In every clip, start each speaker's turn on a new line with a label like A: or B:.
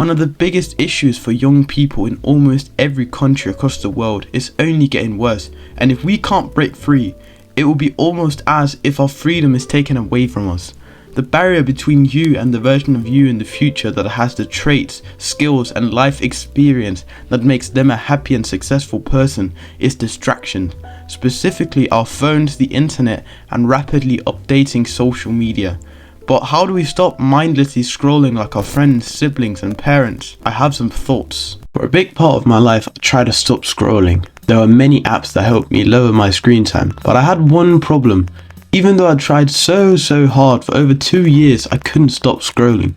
A: One of the biggest issues for young people in almost every country across the world is only getting worse, and if we can't break free, it will be almost as if our freedom is taken away from us. The barrier between you and the version of you in the future that has the traits, skills and life experience that makes them a happy and successful person is distraction, specifically our phones, the internet and rapidly updating social media. But how do we stop mindlessly scrolling like our friends, siblings and parents? I have some thoughts. For a big part of my life, I tried to stop scrolling. There are many apps that helped me lower my screen time, but I had one problem. Even though I tried so hard for over 2 years, I couldn't stop scrolling.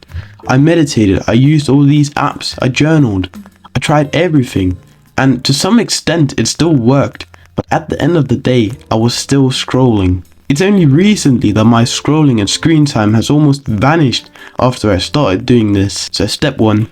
A: I meditated, I used all these apps, I journaled, I tried everything, and to some extent it still worked, but at the end of the day, I was still scrolling. It's only recently that my scrolling and screen time has almost vanished after I started doing this. So step 1,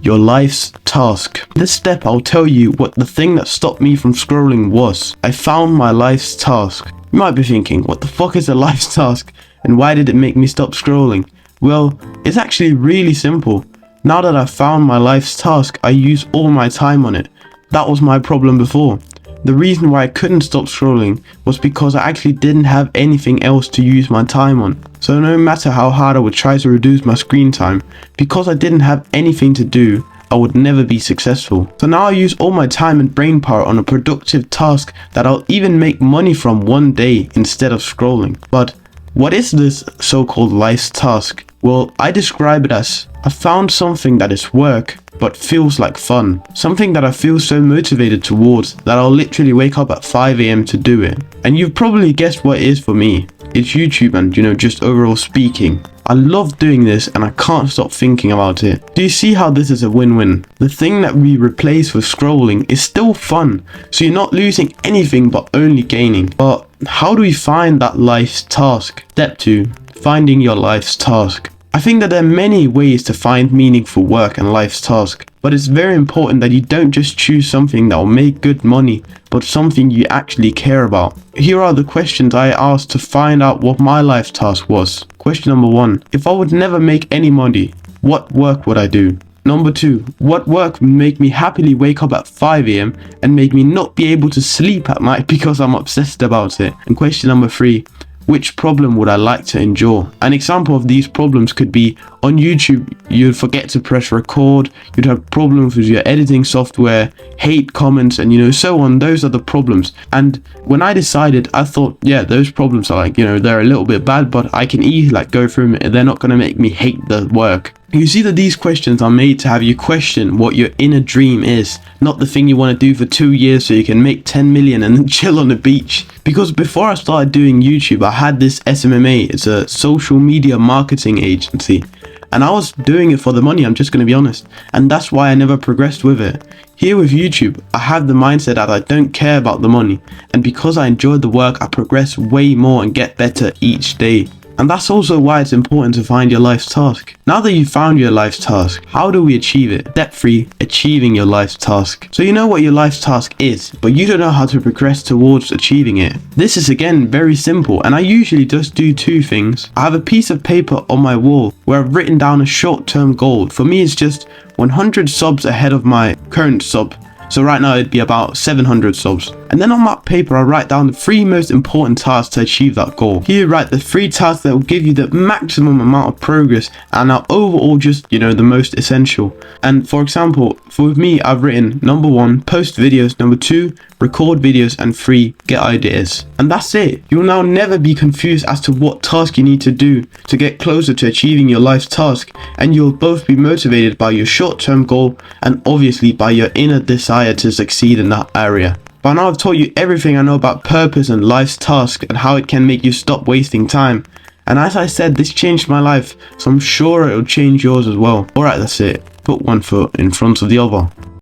A: your life's task. In this step I'll tell you what the thing that stopped me from scrolling was. I found my life's task. You might be thinking, what the fuck is a life's task and why did it make me stop scrolling? Well, it's actually really simple. Now that I've found my life's task, I use all my time on it. That was my problem before. The reason why I couldn't stop scrolling was because I actually didn't have anything else to use my time on. So no matter how hard I would try to reduce my screen time, because I didn't have anything to do, I would never be successful. So now I use all my time and brain power on a productive task that I'll even make money from one day instead of scrolling. But what is this so-called life's task? Well, I describe it as I found something that is work but feels like fun. Something that I feel so motivated towards that I'll literally wake up at 5 AM to do it. And you've probably guessed what it is for me. It's YouTube and just overall speaking. I love doing this and I can't stop thinking about it. Do you see how this is a win-win? The thing that we replace with scrolling is still fun, so you're not losing anything but only gaining. But how do we find that life's task? Step 2, finding your life's task. I think that there are many ways to find meaningful work and life's task, but it's very important that you don't just choose something that will make good money, but something you actually care about. Here are the questions I asked to find out what my life's task was. Question number 1, if I would never make any money, what work would I do? Number 2, what work would make me happily wake up at 5 AM and make me not be able to sleep at night because I'm obsessed about it? And question number 3, which problem would I like to endure? An example of these problems could be on YouTube, you'd forget to press record, you'd have problems with your editing software, hate comments, and so on. Those are the problems. And when I decided, I thought, yeah, those problems are they're a little bit bad, but I can easily go through them. They're not going to make me hate the work. You see that these questions are made to have you question what your inner dream is, not the thing you want to do for 2 years so you can make 10 million and then chill on the beach. Because before I started doing YouTube, I had this SMMA, it's a social media marketing agency. And I was doing it for the money, I'm just going to be honest. And that's why I never progressed with it. Here with YouTube, I have the mindset that I don't care about the money. And because I enjoy the work, I progress way more and get better each day. And that's also why it's important to find your life's task. Now that you've found your life's task, how do we achieve it? Step 3, achieving your life's task. So you know what your life's task is, but you don't know how to progress towards achieving it. This is again very simple, and I usually just do 2 things. I have a piece of paper on my wall where I've written down a short-term goal. For me, it's just 100 subs ahead of my current sub. So right now it'd be about 700 subs. And then on that paper I write down the 3 most important tasks to achieve that goal. Here you write the 3 tasks that will give you the maximum amount of progress and are overall just the most essential. And for example, with me I've written number 1, post videos, number 2, record videos, and 3, get ideas. And that's it. You'll now never be confused as to what task you need to do to get closer to achieving your life's task, and you'll both be motivated by your short-term goal and obviously by your inner desire to succeed in that area. By now I've taught you everything I know about purpose and life's task and how it can make you stop wasting time. And as I said, this changed my life, so I'm sure it'll change yours as well. Alright, that's it. Put one foot in front of the other.